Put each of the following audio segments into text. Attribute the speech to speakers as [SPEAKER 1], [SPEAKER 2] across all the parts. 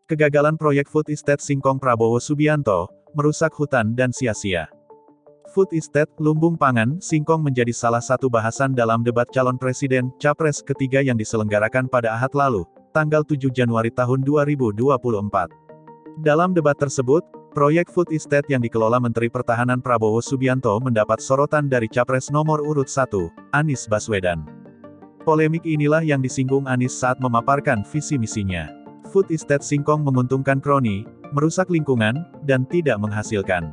[SPEAKER 1] Kegagalan proyek Food Estate Singkong Prabowo Subianto, merusak hutan dan sia-sia. Food Estate, lumbung pangan, singkong menjadi salah satu bahasan dalam debat calon presiden, capres ketiga yang diselenggarakan pada Ahad lalu, tanggal 7 Januari tahun 2024. Dalam debat tersebut, proyek Food Estate yang dikelola Menteri Pertahanan Prabowo Subianto mendapat sorotan dari capres nomor urut 1, Anies Baswedan. Polemik inilah yang disinggung Anies saat memaparkan visi misinya. Food Estate Singkong menguntungkan kroni, merusak lingkungan, dan tidak menghasilkan.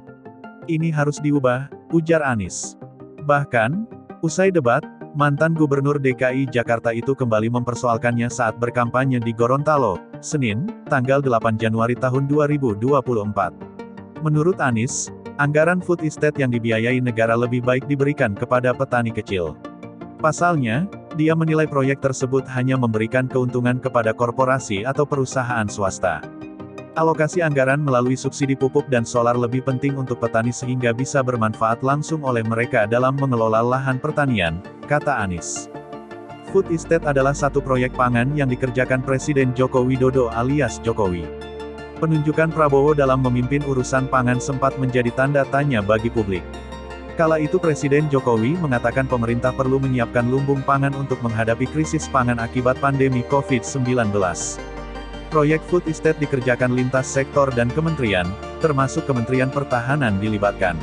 [SPEAKER 1] Ini harus diubah, ujar Anies. Bahkan, usai debat, mantan Gubernur DKI Jakarta itu kembali mempersoalkannya saat berkampanye di Gorontalo, Senin, tanggal 8 Januari tahun 2024. Menurut Anies, anggaran Food Estate yang dibiayai negara lebih baik diberikan kepada petani kecil. Pasalnya, dia menilai proyek tersebut hanya memberikan keuntungan kepada korporasi atau perusahaan swasta. Alokasi anggaran melalui subsidi pupuk dan solar lebih penting untuk petani sehingga bisa bermanfaat langsung oleh mereka dalam mengelola lahan pertanian, kata Anies. Food Estate adalah satu proyek pangan yang dikerjakan Presiden Joko Widodo alias Jokowi. Penunjukan Prabowo dalam memimpin urusan pangan sempat menjadi tanda tanya bagi publik. Kala itu Presiden Jokowi mengatakan pemerintah perlu menyiapkan lumbung pangan untuk menghadapi krisis pangan akibat pandemi COVID-19. Proyek Food Estate dikerjakan lintas sektor dan kementerian, termasuk Kementerian Pertahanan dilibatkan.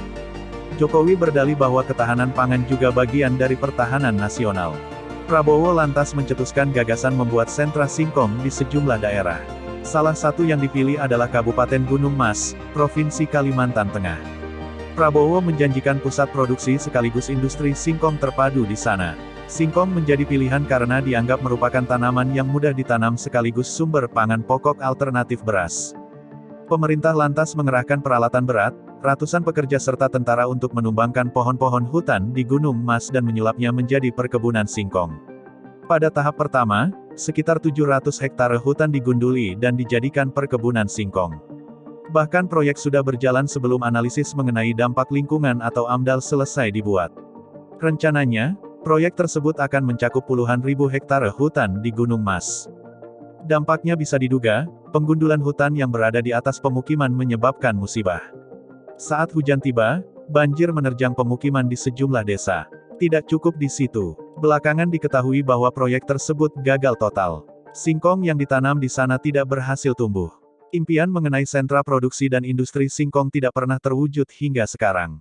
[SPEAKER 1] Jokowi berdalih bahwa ketahanan pangan juga bagian dari pertahanan nasional. Prabowo lantas mencetuskan gagasan membuat sentra singkong di sejumlah daerah. Salah satu yang dipilih adalah Kabupaten Gunung Mas, Provinsi Kalimantan Tengah. Prabowo menjanjikan pusat produksi sekaligus industri singkong terpadu di sana. Singkong menjadi pilihan karena dianggap merupakan tanaman yang mudah ditanam sekaligus sumber pangan pokok alternatif beras. Pemerintah lantas mengerahkan peralatan berat, ratusan pekerja serta tentara untuk menumbangkan pohon-pohon hutan di Gunung Mas dan menyulapnya menjadi perkebunan singkong. Pada tahap pertama, sekitar 700 hektare hutan digunduli dan dijadikan perkebunan singkong. Bahkan proyek sudah berjalan sebelum analisis mengenai dampak lingkungan atau AMDAL selesai dibuat. Rencananya, proyek tersebut akan mencakup puluhan ribu hektare hutan di Gunung Mas. Dampaknya bisa diduga, penggundulan hutan yang berada di atas pemukiman menyebabkan musibah. Saat hujan tiba, banjir menerjang pemukiman di sejumlah desa. Tidak cukup di situ. Belakangan diketahui bahwa proyek tersebut gagal total. Singkong yang ditanam di sana tidak berhasil tumbuh. Impian mengenai sentra produksi dan industri singkong tidak pernah terwujud hingga sekarang.